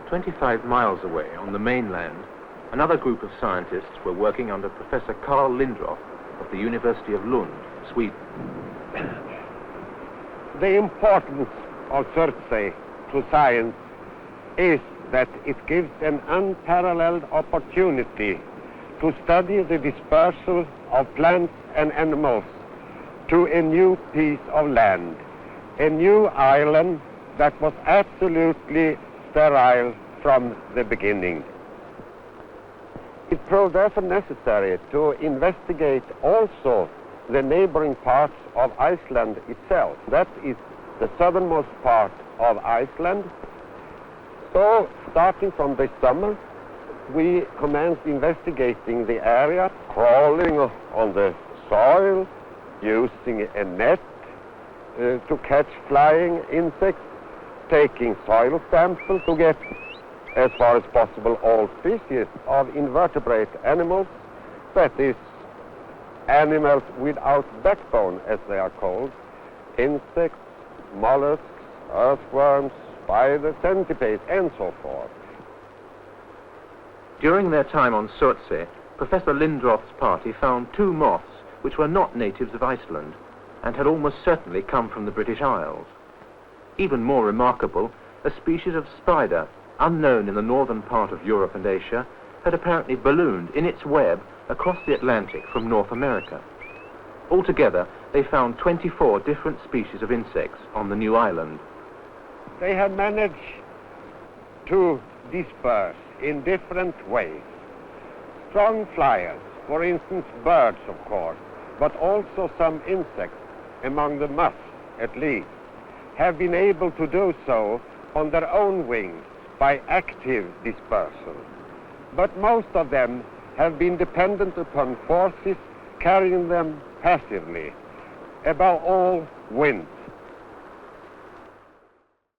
25 miles away on the mainland, another group of scientists were working under Professor Carl Lindroth of the University of Lund, Sweden. The importance of Surtsey to science is that it gives an unparalleled opportunity to study the dispersal of plants and animals to a new piece of land, a new island that was absolutely sterile from the beginning. It proved therefore necessary to investigate also the neighboring parts of Iceland itself. That is the southernmost part of Iceland. So, starting from this summer, we commenced investigating the area, crawling on the soil, using a net to catch flying insects, taking soil samples to get, as far as possible, all species of invertebrate animals, that is, animals without backbone, as they are called, insects, mollusks, earthworms, spiders, centipedes, and so forth. During their time on Surtsey, Professor Lindroth's party found 2 moths which were not natives of Iceland and had almost certainly come from the British Isles. Even more remarkable, a species of spider, unknown in the northern part of Europe and Asia, had apparently ballooned in its web across the Atlantic from North America. Altogether, they found 24 different species of insects on the new island. They had managed to disperse in different ways. Strong flyers, for instance birds of course, but also some insects, among the moths at least, have been able to do so on their own wings by active dispersal. But most of them have been dependent upon forces carrying them passively, above all wind.